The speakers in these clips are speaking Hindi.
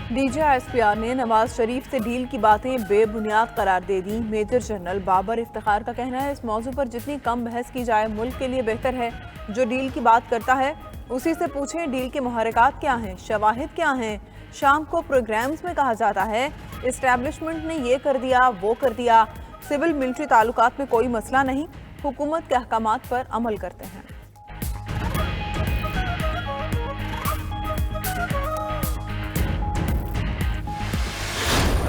DGISPR ने नवाज शरीफ से डील की बातें बेबुनियाद करार दे दी। मेजर जनरल बाबर इफ्तिखार का कहना है, इस मौजू पर जितनी कम बहस की जाए मुल्क के लिए बेहतर है। जो डील की बात करता है उसी से पूछें डील के मुहर्रिकात क्या हैं, शवाहिद क्या हैं। शाम को प्रोग्राम्स में कहा जाता है इस्टेब्लिशमेंट ने ये कर दिया वो कर दिया। सिविल मिलिट्री ताल्लुकात में कोई मसला नहीं, हुकूमत के अहकामात पर अमल करते हैं।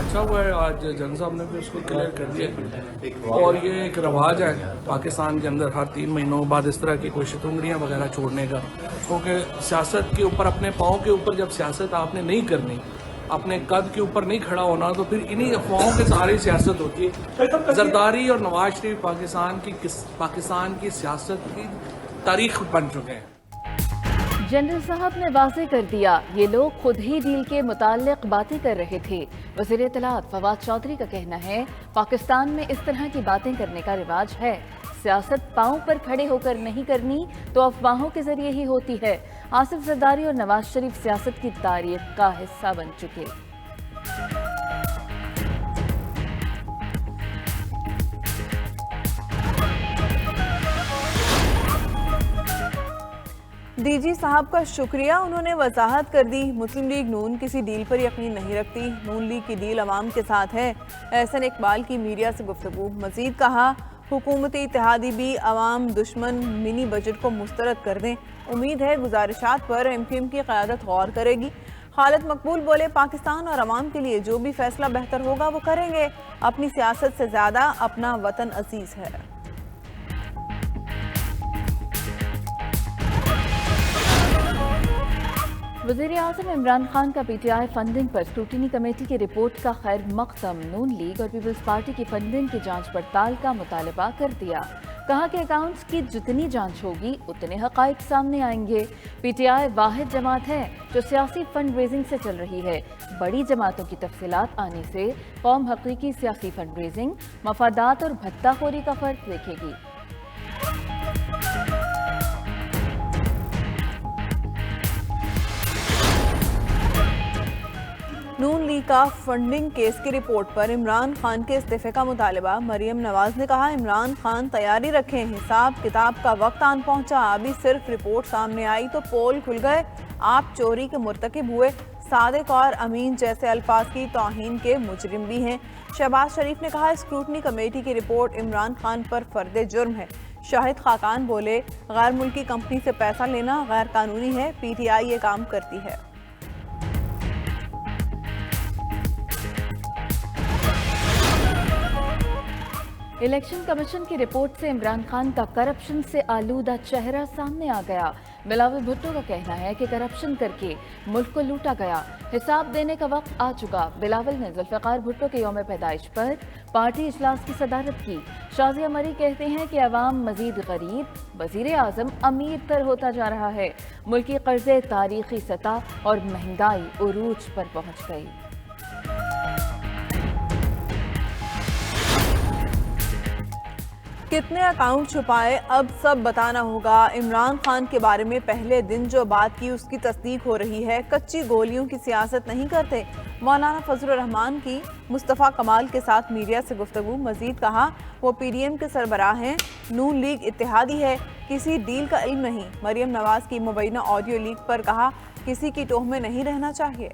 अच्छा हुआ है आज जन साहब ने भी उसको क्लियर कर दिया। और ये एक रवाज है पाकिस्तान के अंदर हर 3 महीनों बाद इस तरह की कोई शितुंगड़ियाँ वगैरह छोड़ने का, क्योंकि सियासत के ऊपर अपने पाँव के ऊपर जब सियासत आपने नहीं करनी, अपने कद के ऊपर नहीं खड़ा होना, तो फिर इन्हीं अफवाहों के सहारे सियासत होती है। जरदारी और नवाज शरीफ पाकिस्तान की सियासत की तारीख बन चुके हैं। जनरल साहब ने वाज़ेह कर दिया, ये लोग खुद ही डील के मुताल्लिक बातें कर रहे थे। वज़ीर इत्तलात फवाद चौधरी का कहना है, पाकिस्तान में इस तरह की बातें करने का रिवाज है। सियासत पांव पर खड़े होकर नहीं करनी तो अफवाहों के जरिए ही होती है। आसिफ जरदारी और नवाज शरीफ सियासत की तारीख का हिस्सा बन चुके। DG साहब का शुक्रिया, उन्होंने वजाहत कर दी। मुस्लिम लीग नून किसी डील पर यकीन नहीं रखती, नून लीग की डील अवाम के साथ है। एहसन इकबाल की मीडिया से गुफ्तगू। मजीद कहा, हुकूमती इत्तेहादी भी अवाम दुश्मन मिनी बजट को मुस्तरद कर दें। उम्मीद है गुजारिशात पर MQM की क़यादत गौर करेगी। खालिद मकबूल बोले, पाकिस्तान और अवाम के लिए जो भी फैसला बेहतर होगा वो करेंगे। अपनी सियासत से ज़्यादा अपना वतन अजीज है। वज़ीर आज़म इमरान खान का PTI फंडिंग पर स्क्रूटिनी कमेटी की रिपोर्ट का खैर मकदम नून लीग और पीपल्स पार्टी की फंडिंग की जांच पड़ताल का मुतालबा कर दिया। कहा कि अकाउंट्स की जितनी जांच होगी उतने हक़ाइक़ सामने आएंगे। PTI वाहिद जमात है जो सियासी फंड रेजिंग से चल रही है। बड़ी जमातों की तफसीलात आने से कौम हकीकी सियासी फंड रेजिंग, मफादात और भत्ताखोरी का फ़र्क देखेगी। नून लीग का फंडिंग केस की रिपोर्ट पर इमरान खान के इस्तीफे का मुतालबा। मरियम नवाज ने कहा, इमरान खान तैयारी रखें, हिसाब किताब का वक्त आन पहुंचा। अभी सिर्फ रिपोर्ट सामने आई तो पोल खुल गए। आप चोरी के मुर्तकिब हुए, सादिक और अमीन जैसे अल्फाज की तौहीन के मुजरिम भी हैं। शहबाज शरीफ ने कहा, स्क्रूटनी कमेटी की रिपोर्ट इमरान खान पर फर्द जुर्म है। शाहिद खाकान बोले, गैर मुल्की कंपनी से पैसा लेना गैर कानूनी है। PTI ये काम करती है। इलेक्शन कमीशन की रिपोर्ट से इमरान खान का करप्शन से आलूदा चेहरा सामने आ गया। बिलावल भुट्टो का कहना है कि करप्शन करके मुल्क को लूटा गया, हिसाब देने का वक्त आ चुका। बिलावल ने जुल्फ़िकार भुट्टो के यौम पैदाइश पर पार्टी इजलास की सदारत की। शाज़िया मरी कहते हैं कि अवाम मजीद गरीब, वज़ीर आज़म अमीर तर होता जा रहा है। मुल्की कर्जे तारीखी सतह और महंगाई उरूज पर पहुँच गई। कितने अकाउंट छुपाए अब सब बताना होगा। इमरान खान के बारे में पहले दिन जो बात की उसकी तस्दीक हो रही है। कच्ची गोलियों की सियासत नहीं करते। मौलाना फजलुर रहमान की मुस्तफ़ा कमाल के साथ मीडिया से गुफ्तगू। मजीद कहा, वो PDM के सरबराह हैं, नून लीग इत्तेहादी है, किसी डील का इल्म नहीं। मरियम नवाज की मुबैना ऑडियो लीक पर कहा, किसी की टोह में नहीं रहना चाहिए।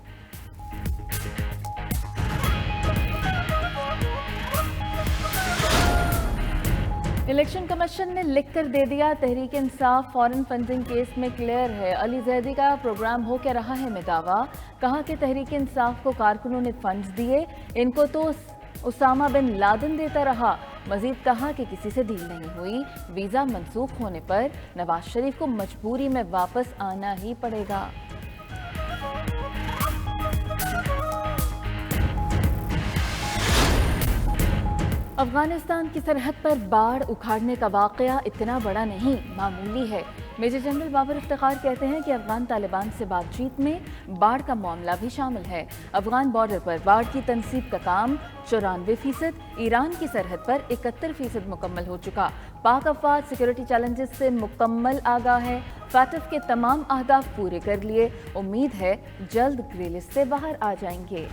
इलेक्शन कमीशन ने लिख कर दे दिया, Tehreek Insaf foreign funding case में क्लियर है। अली जैदी का प्रोग्राम हो क्या रहा है में दावा। कहा कि तहरीक इंसाफ को कारकुनों ने फंड्स दिए, इनको तो उसामा बिन लादेन देता रहा। मजीद कहा कि किसी से डील नहीं हुई, वीज़ा मनसूख होने पर नवाज शरीफ को मजबूरी में वापस आना ही पड़ेगा। अफगानिस्तान की सरहद पर बाढ़ उखाड़ने का वाकया इतना बड़ा नहीं, मामूली है। मेजर जनरल बाबर इफ्तिखार कहते हैं कि अफगान तालिबान से बातचीत में बाढ़ का मामला भी शामिल है। अफगान बॉर्डर पर बाढ़ की तनसीब का काम 94%, ईरान की सरहद पर 71% मुकम्मल हो चुका। पाक अफवाज सिक्योरिटी चैलेंजेस से मुकम्मल आगाह है। फैटफ के तमाम अहदाफ पूरे कर लिए, उम्मीद है जल्द ग्रे लिस्ट से बाहर आ जाएंगे।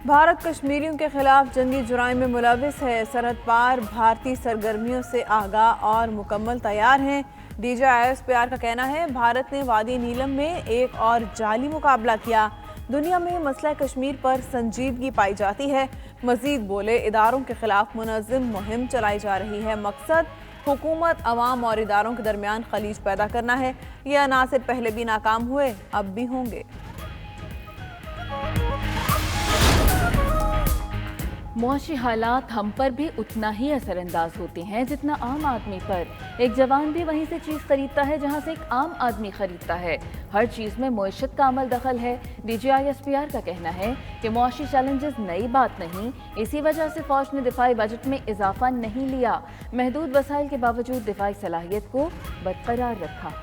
भारत कश्मीरियों के खिलाफ जंगी जुराइम में मुलविस है। सरहद पार भारतीय सरगर्मियों से आगाह और मुकम्मल तैयार हैं। DGISPR का कहना है भारत ने वादी नीलम में एक और जाली मुकाबला किया। दुनिया में मसला कश्मीर पर संजीदगी पाई जाती है। मजीद बोले, इदारों के खिलाफ मुनज़्ज़म मुहिम चलाई जा रही है। मकसद हुकूमत, अवाम और इदारों के दरमियान खलीज पैदा करना है। ये अनासिर पहले भी नाकाम हुए, अब भी होंगे। मुआशी हालात हम पर भी उतना ही असरअंदाज होते हैं जितना आम आदमी पर। एक जवान भी वहीं से चीज़ खरीदता है जहां से एक आम आदमी खरीदता है। हर चीज़ में मुआशत का अमल दखल है। DGISPR का कहना है कि मुआशी चैलेंजेस नई बात नहीं, इसी वजह से फौज ने दिफाई बजट में इजाफा नहीं लिया। महदूद वसाइल के बावजूद दिफाई सलाहियत को बरकरार रखा।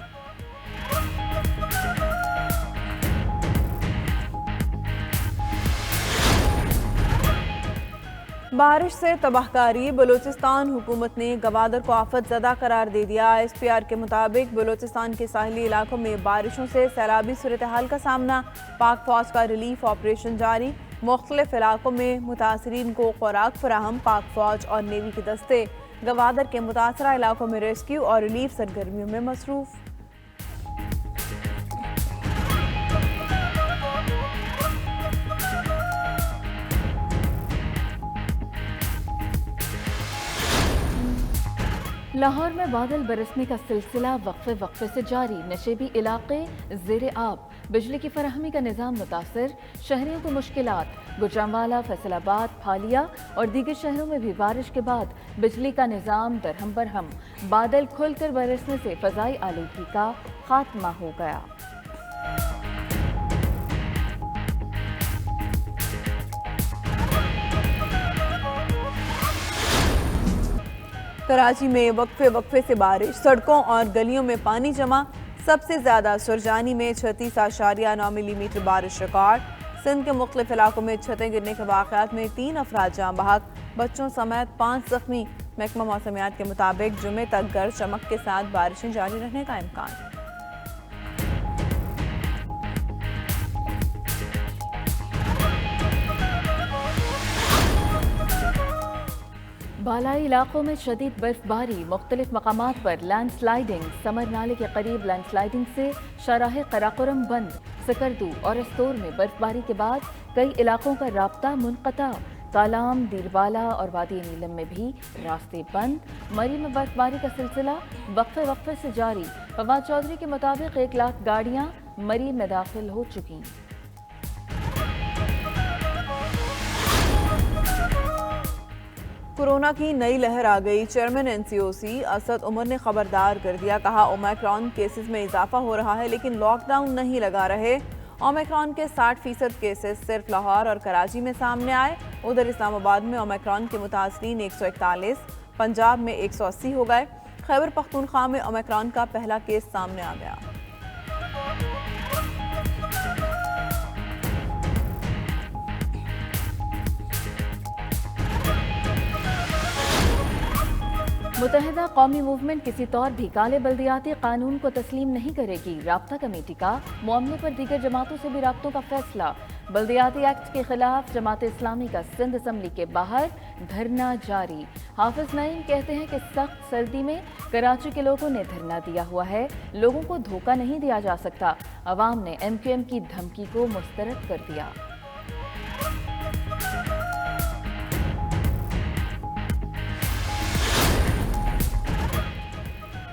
बारिश से तबाहकारी, बलूचिस्तान हुकूमत ने गवादर को आफत ज़दा करार दे दिया। SPR के मुताबिक बलूचिस्तान के साहिली इलाकों में बारिशों से सैलाबी सूरत हाल का सामना। पाक फौज का रिलीफ ऑपरेशन जारी। मुख्तलिफ इलाकों में मुतासरीन को खुराक फराहम। पाक फौज और नेवी के दस्ते गवादर के मुतासरा इलाकों में रेस्क्यू और रिलीफ सरगर्मियों में मसरूफ। लाहौर में बादल बरसने का सिलसिला वक्फे वक्फे से जारी। नशेबी इलाके ज़ेरे आब, बिजली की फराहमी का निज़ाम मुतासर, शहरियों को मुश्किलात। गुजरांवाला, फैसलाबाद, फालिया और दीगर शहरों में भी बारिश के बाद बिजली का निज़ाम दरहम बरहम। बादल खुलकर बरसने से फ़ज़ाई आलूगी का खात्मा हो गया। कराची में वक्फे वक्फे से बारिश, सड़कों और गलियों में पानी जमा। सबसे ज्यादा सुरजानी में 36.9 मिलीमीटर बारिश रिकॉर्ड। सिंध के मुख्तलिफ इलाकों में छतें गिरने के वाक़यात में 3 अफराद जाँ बहक, बच्चों समेत 5 जख्मी। महकमा मौसमियात के मुताबिक जुमे तक गरज चमक के साथ बारिशें जारी रहने का इम्कान। बालाई इलाकों में शदीद बर्फबारी, मुख्तलिफ मकामात पर लैंडस्लाइडिंग। समर नाले के करीब लैंडस्लाइडिंग से शाहराह कराकोरम बंद। सकरदू और अस्तोर में बर्फबारी के बाद कई इलाकों का राब्ता मुनक़ता। कालाम, दीरबाला और वादी नीलम में भी रास्ते बंद। मरी में बर्फबारी का सिलसिला वक्फे वक्फे से जारी। फवाद चौधरी के मुताबिक 1 लाख गाड़ियाँ मरी में दाखिल हो चुकी। कोरोना की नई लहर आ गई। चेयरमैन NCOC असद उमर ने खबरदार कर दिया। कहा, ओमिक्रॉन केसेस में इजाफा हो रहा है लेकिन लॉकडाउन नहीं लगा रहे। ओमिक्रॉन के 60% केसेस सिर्फ लाहौर और कराची में सामने आए। उधर इस्लामाबाद में ओमिक्रॉन के मुतासरीन 141, पंजाब में 180 हो गए। खैबर पख्तूनख्वा में ओमिक्रॉन का पहला केस सामने आ गया। मुत्तहिदा कौमी मूवमेंट किसी तौर भी काले बल्दियाती कानून को तस्लीम नहीं करेगी। राब्ता कमेटी का मामले पर दीगर जमातों से भी राब्तों का फैसला। बल्दियाती एक्ट के खिलाफ जमात इस्लामी का सिंध असम्बली के बाहर धरना जारी। हाफिज नईम कहते हैं कि सख्त सर्दी में कराची के लोगों ने धरना दिया हुआ है, लोगों को धोखा नहीं दिया जा सकता। अवाम ने MQM की धमकी को मुस्तरद कर दिया।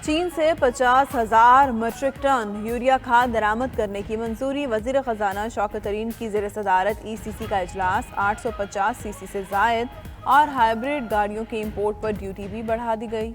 चीन से 50,000 मीट्रिक टन यूरिया खाद दरामद करने की मंजूरी। वजीर खजाना शौकत तरीन की ज़ेर सदारत ECC का इजलास। 850 cc से जायद और हाइब्रिड गाड़ियों के इंपोर्ट पर ड्यूटी भी बढ़ा दी गई।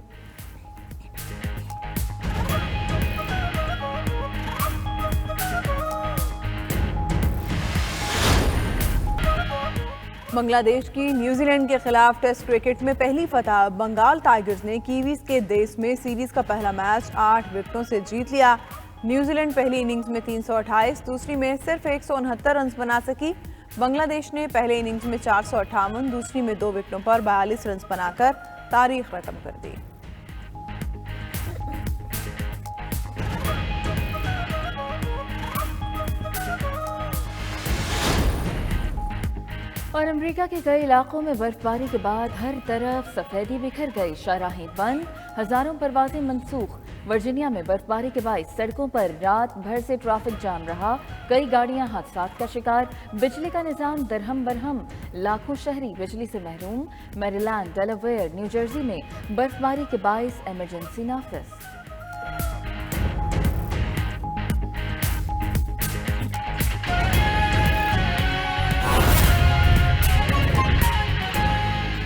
बांग्लादेश की न्यूजीलैंड के खिलाफ टेस्ट क्रिकेट में पहली फतह। बंगाल टाइगर्स ने कीवीज के देश में सीरीज का पहला मैच 8 विकेटों से जीत लिया। न्यूजीलैंड पहली इनिंग्स में 328, दूसरी में सिर्फ 169 रन बना सकी। बांग्लादेश ने पहले इनिंग्स में 458, दूसरी में 2 विकेटों पर 42 रन बनाकर तारीख रकम कर दी। और अमेरिका के कई इलाकों में बर्फबारी के बाद हर तरफ सफेदी बिखर गई, शाहराहें बंद, हजारों परवाजें मनसूख। वर्जीनिया में बर्फबारी के बायस सड़कों पर रात भर से ट्रैफिक जाम रहा, कई गाड़ियां हादसात का शिकार, बिजली का निजाम दरहम बरहम, लाखों शहरी बिजली से महरूम। मैरीलैंड, डेलावेयर, न्यू जर्सी में बर्फबारी के बायस इमरजेंसी नाफिज।